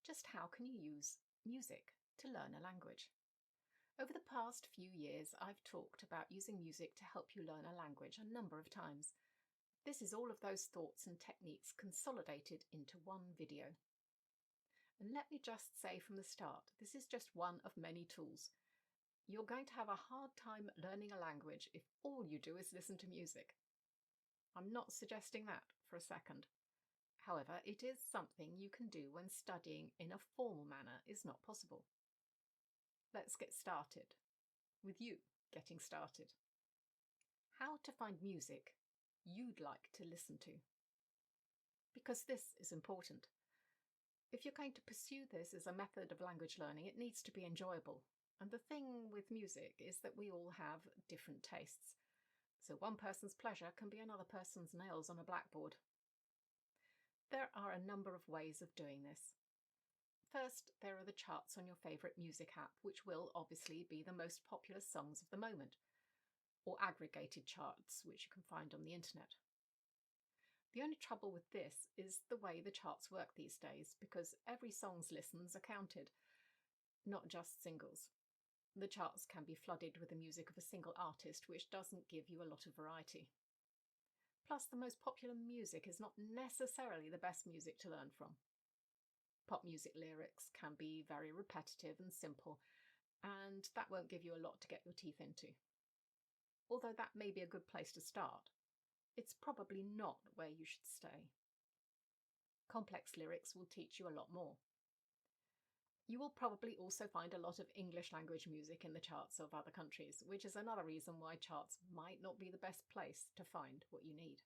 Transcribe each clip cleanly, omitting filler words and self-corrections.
Just how can you use music to learn a language? Over the past few years, I've talked about using music to help you learn a language a number of times. This is all of those thoughts and techniques consolidated into one video. And let me just say from the start, this is just one of many tools. You're going to have a hard time learning a language if all you do is listen to music. I'm not suggesting that for a second. However, it is something you can do when studying in a formal manner is not possible. Let's get started with you getting started. How to find music you'd like to listen to. Because this is important. If you're going to pursue this as a method of language learning, it needs to be enjoyable. And the thing with music is that we all have different tastes. So one person's pleasure can be another person's nails on a blackboard. There are a number of ways of doing this. First, there are the charts on your favourite music app, which will obviously be the most popular songs of the moment, or aggregated charts, which you can find on the internet. The only trouble with this is the way the charts work these days, because every song's listens are counted, not just singles. The charts can be flooded with the music of a single artist, which doesn't give you a lot of variety. Plus, the most popular music is not necessarily the best music to learn from. Pop music lyrics can be very repetitive and simple, and that won't give you a lot to get your teeth into. Although that may be a good place to start, it's probably not where you should stay. Complex lyrics will teach you a lot more. You will probably also find a lot of English language music in the charts of other countries, which is another reason why charts might not be the best place to find what you need.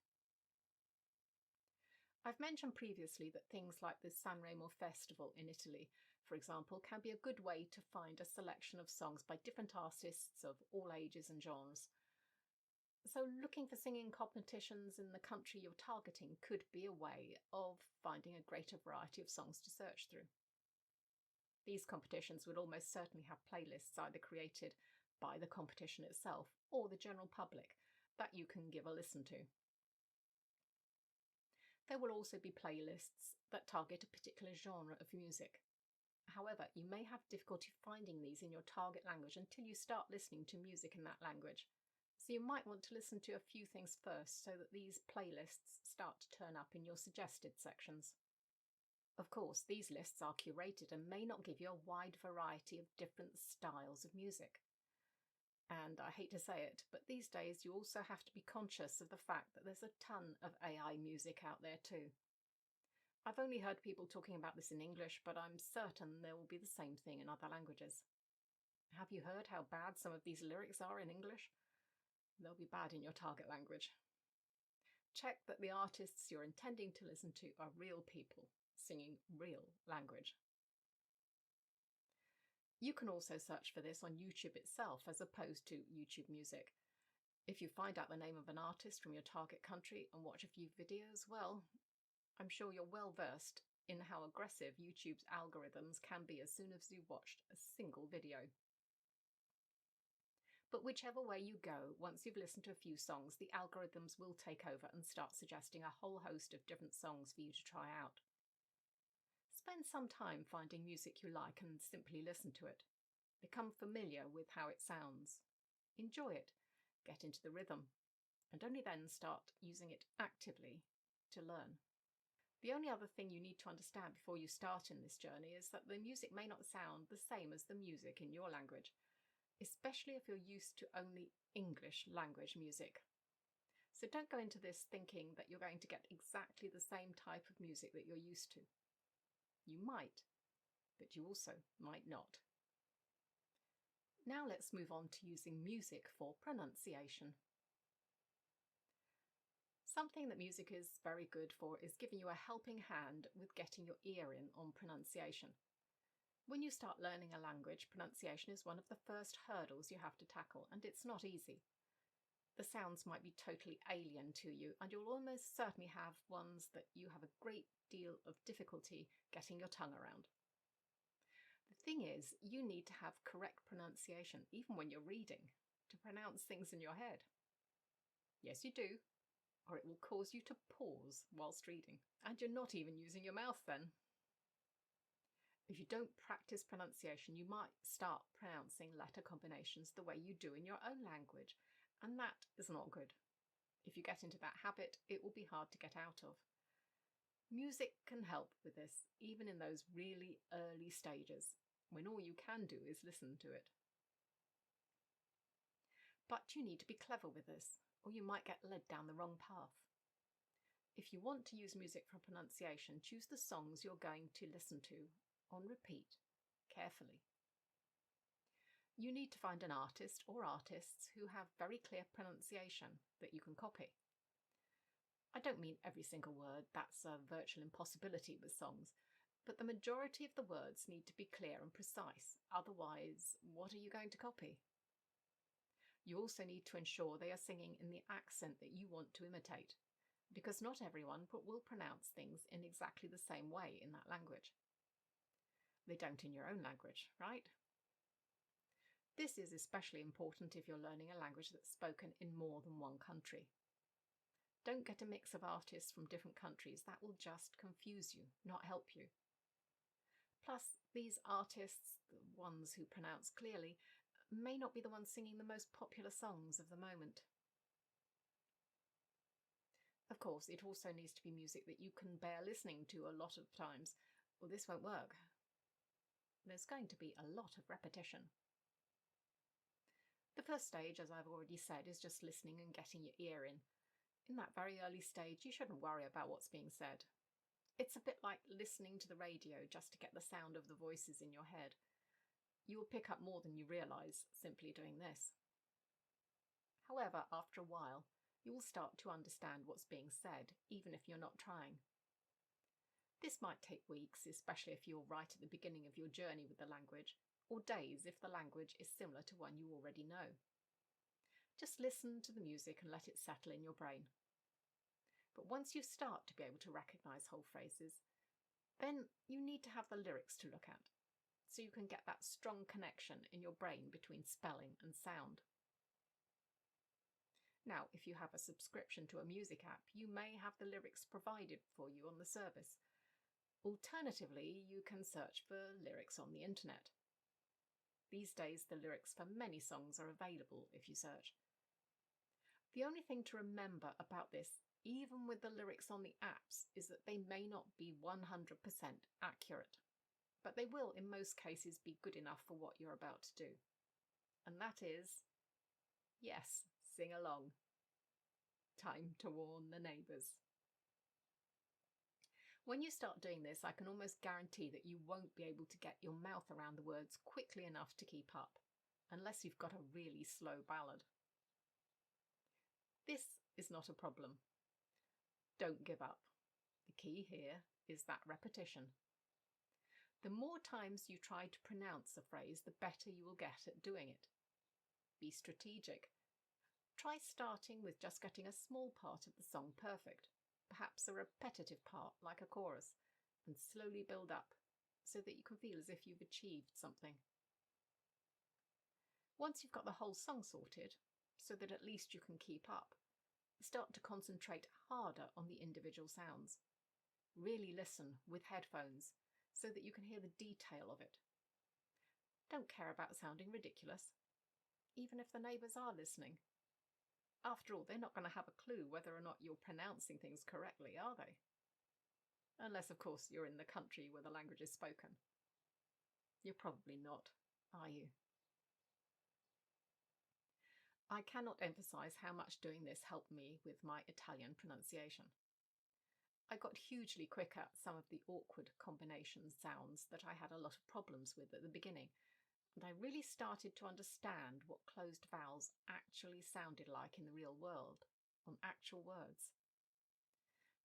I've mentioned previously that things like the Sanremo Festival in Italy, for example, can be a good way to find a selection of songs by different artists of all ages and genres. So looking for singing competitions in the country you're targeting could be a way of finding a greater variety of songs to search through. These competitions would almost certainly have playlists either created by the competition itself or the general public that you can give a listen to. There will also be playlists that target a particular genre of music. However, you may have difficulty finding these in your target language until you start listening to music in that language. So you might want to listen to a few things first so that these playlists start to turn up in your suggested sections. Of course, these lists are curated and may not give you a wide variety of different styles of music. And I hate to say it, but these days you also have to be conscious of the fact that there's a ton of AI music out there too. I've only heard people talking about this in English, but I'm certain there will be the same thing in other languages. Have you heard how bad some of these lyrics are in English? They'll be bad in your target language. Check that the artists you're intending to listen to are real people, singing real language. You can also search for this on YouTube itself as opposed to YouTube Music. If you find out the name of an artist from your target country and watch a few videos, well, I'm sure you're well versed in how aggressive YouTube's algorithms can be as soon as you've watched a single video. But whichever way you go, once you've listened to a few songs, the algorithms will take over and start suggesting a whole host of different songs for you to try out. Spend some time finding music you like and simply listen to it. Become familiar with how it sounds. Enjoy it, get into the rhythm, and only then start using it actively to learn. The only other thing you need to understand before you start in this journey is that the music may not sound the same as the music in your language, especially if you're used to only English language music. So don't go into this thinking that you're going to get exactly the same type of music that you're used to. You might, but you also might not. Now let's move on to using music for pronunciation. Something that music is very good for is giving you a helping hand with getting your ear in on pronunciation. When you start learning a language, pronunciation is one of the first hurdles you have to tackle, and it's not easy. The sounds might be totally alien to you, and you'll almost certainly have ones that you have a great deal of difficulty getting your tongue around. The thing is, you need to have correct pronunciation, even when you're reading, to pronounce things in your head. Yes, you do, or it will cause you to pause whilst reading, and you're not even using your mouth then. If you don't practice pronunciation, you might start pronouncing letter combinations the way you do in your own language, and that is not good. If you get into that habit, it will be hard to get out of. Music can help with this, even in those really early stages, when all you can do is listen to it. But you need to be clever with this, or you might get led down the wrong path. If you want to use music for pronunciation, choose the songs you're going to listen to on repeat, carefully. You need to find an artist or artists who have very clear pronunciation that you can copy. I don't mean every single word, that's a virtual impossibility with songs, but the majority of the words need to be clear and precise, otherwise, what are you going to copy? You also need to ensure they are singing in the accent that you want to imitate, because not everyone will pronounce things in exactly the same way in that language. They don't in your own language, right? This is especially important if you're learning a language that's spoken in more than one country. Don't get a mix of artists from different countries, that will just confuse you, not help you. Plus, these artists, the ones who pronounce clearly, may not be the ones singing the most popular songs of the moment. Of course, it also needs to be music that you can bear listening to a lot of times, or this won't work. There's going to be a lot of repetition. The first stage, as I've already said, is just listening and getting your ear in. In that very early stage, you shouldn't worry about what's being said. It's a bit like listening to the radio just to get the sound of the voices in your head. You will pick up more than you realise simply doing this. However, after a while, you will start to understand what's being said, even if you're not trying. This might take weeks, especially if you're right at the beginning of your journey with the language, or days if the language is similar to one you already know. Just listen to the music and let it settle in your brain. But once you start to be able to recognise whole phrases, then you need to have the lyrics to look at, so you can get that strong connection in your brain between spelling and sound. Now, if you have a subscription to a music app, you may have the lyrics provided for you on the service. Alternatively, you can search for lyrics on the internet. These days, the lyrics for many songs are available if you search. The only thing to remember about this, even with the lyrics on the apps, is that they may not be 100% accurate, but they will in most cases be good enough for what you're about to do. And that is, yes, sing along. Time to warn the neighbours. When you start doing this, I can almost guarantee that you won't be able to get your mouth around the words quickly enough to keep up, unless you've got a really slow ballad. This is not a problem. Don't give up. The key here is that repetition. The more times you try to pronounce a phrase, the better you will get at doing it. Be strategic. Try starting with just getting a small part of the song perfect, perhaps a repetitive part like a chorus, and slowly build up so that you can feel as if you've achieved something. Once you've got the whole song sorted, so that at least you can keep up, start to concentrate harder on the individual sounds. Really listen with headphones so that you can hear the detail of it. Don't care about sounding ridiculous, even if the neighbours are listening. After all, they're not going to have a clue whether or not you're pronouncing things correctly, are they? Unless, of course, you're in the country where the language is spoken. You're probably not, are you? I cannot emphasise how much doing this helped me with my Italian pronunciation. I got hugely quick at some of the awkward combination sounds that I had a lot of problems with at the beginning, and I really started to understand what closed vowels actually sounded like in the real world, on actual words.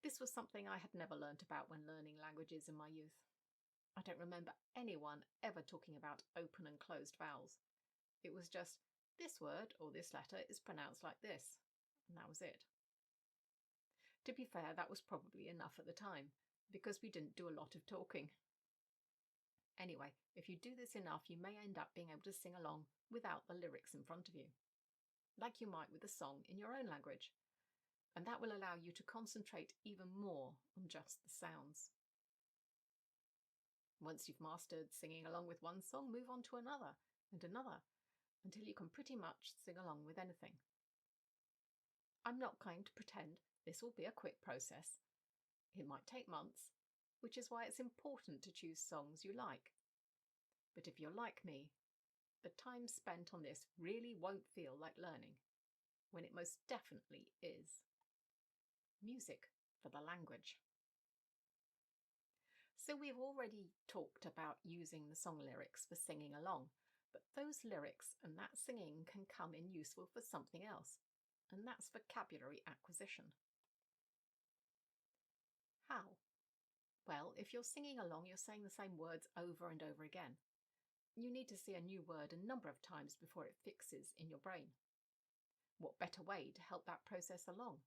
This was something I had never learnt about when learning languages in my youth. I don't remember anyone ever talking about open and closed vowels. It was just, this word or this letter is pronounced like this, and that was it. To be fair, that was probably enough at the time, because we didn't do a lot of talking. Anyway, if you do this enough, you may end up being able to sing along without the lyrics in front of you, like you might with a song in your own language, and that will allow you to concentrate even more on just the sounds. Once you've mastered singing along with one song, move on to another and another until you can pretty much sing along with anything. I'm not going to pretend this will be a quick process. It might take months, which is why it's important to choose songs you like. But if you're like me, the time spent on this really won't feel like learning, when it most definitely is. Music for the language. So we've already talked about using the song lyrics for singing along, but those lyrics and that singing can come in useful for something else, and that's vocabulary acquisition. How? Well, if you're singing along, you're saying the same words over and over again. You need to see a new word a number of times before it fixes in your brain. What better way to help that process along?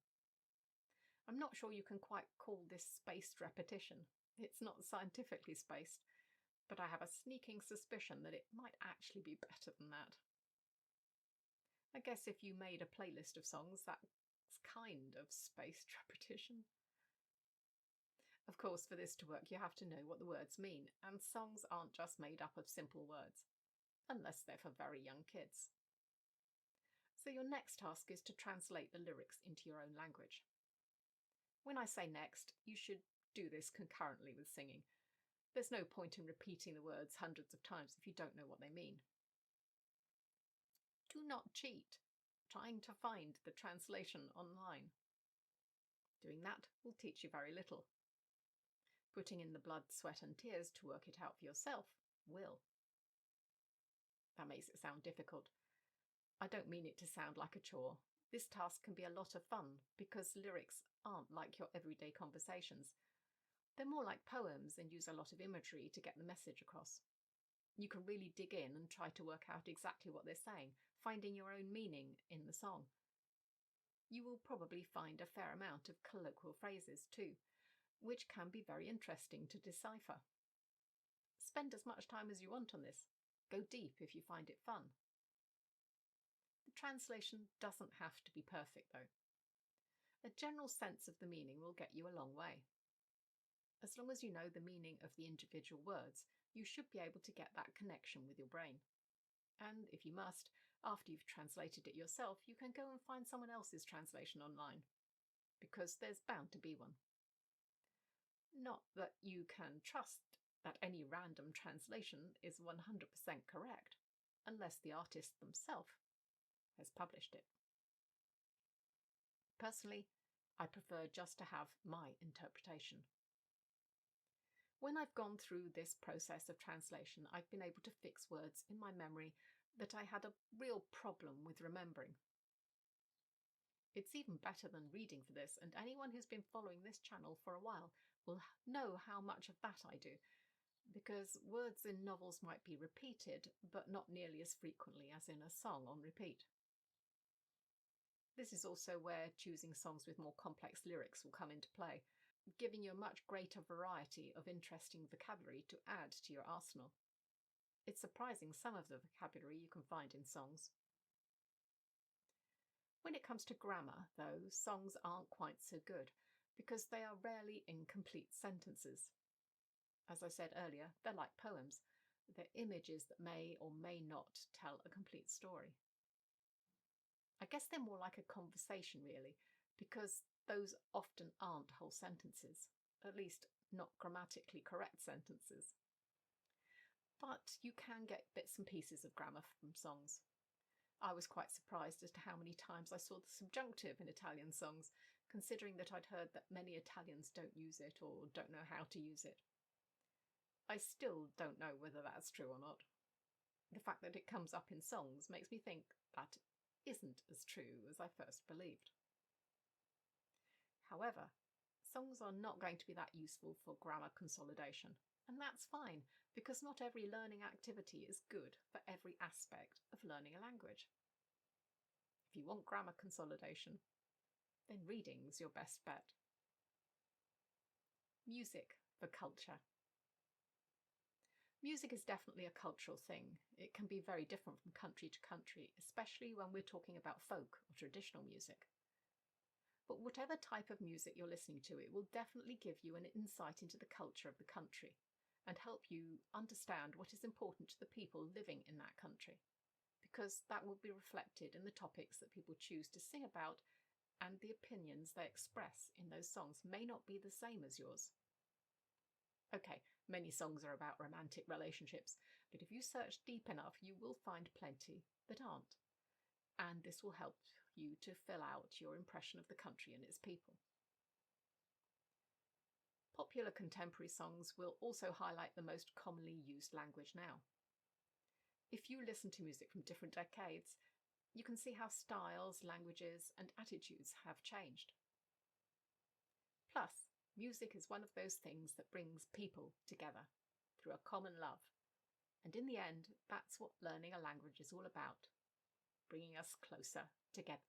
I'm not sure you can quite call this spaced repetition. It's not scientifically spaced, but I have a sneaking suspicion that it might actually be better than that. I guess if you made a playlist of songs, that's kind of spaced repetition. Of course, for this to work, you have to know what the words mean, and songs aren't just made up of simple words, unless they're for very young kids. So your next task is to translate the lyrics into your own language. When I say next, you should do this concurrently with singing. There's no point in repeating the words hundreds of times if you don't know what they mean. Do not cheat trying to find the translation online. Doing that will teach you very little. Putting in the blood, sweat and tears to work it out for yourself will. That makes it sound difficult. I don't mean it to sound like a chore. This task can be a lot of fun because lyrics aren't like your everyday conversations. They're more like poems and use a lot of imagery to get the message across. You can really dig in and try to work out exactly what they're saying, finding your own meaning in the song. You will probably find a fair amount of colloquial phrases too, which can be very interesting to decipher. Spend as much time as you want on this. Go deep if you find it fun. The translation doesn't have to be perfect though. A general sense of the meaning will get you a long way. As long as you know the meaning of the individual words, you should be able to get that connection with your brain. And if you must, after you've translated it yourself, you can go and find someone else's translation online, because there's bound to be one. Not that you can trust that any random translation is 100% correct, unless the artist themselves has published it. Personally, I prefer just to have my interpretation. When I've gone through this process of translation, I've been able to fix words in my memory that I had a real problem with remembering. It's even better than reading for this, and anyone who's been following this channel for a while will know how much of that I do, because words in novels might be repeated, but not nearly as frequently as in a song on repeat. This is also where choosing songs with more complex lyrics will come into play, giving you a much greater variety of interesting vocabulary to add to your arsenal. It's surprising some of the vocabulary you can find in songs. When it comes to grammar, though, songs aren't quite so good, because they are rarely in complete sentences. As I said earlier, they're like poems. They're images that may or may not tell a complete story. I guess they're more like a conversation, really, because those often aren't whole sentences, at least not grammatically correct sentences. But you can get bits and pieces of grammar from songs. I was quite surprised as to how many times I saw the subjunctive in Italian songs, considering that I'd heard that many Italians don't use it or don't know how to use it. I still don't know whether that's true or not. The fact that it comes up in songs makes me think that isn't as true as I first believed. However, songs are not going to be that useful for grammar consolidation, and that's fine, because not every learning activity is good for every aspect of learning a language. If you want grammar consolidation, then reading's your best bet. Music for culture. Music is definitely a cultural thing. It can be very different from country to country, especially when we're talking about folk or traditional music. But whatever type of music you're listening to, it will definitely give you an insight into the culture of the country. and help you understand what is important to the people living in that country, because that will be reflected in the topics that people choose to sing about, and the opinions they express in those songs may not be the same as yours. Okay, many songs are about romantic relationships, but if you search deep enough, you will find plenty that aren't. And this will help you to fill out your impression of the country and its people. Popular contemporary songs will also highlight the most commonly used language now. If you listen to music from different decades, you can see how styles, languages, and attitudes have changed. Plus, music is one of those things that brings people together through a common love. And in the end, that's what learning a language is all about, bringing us closer together.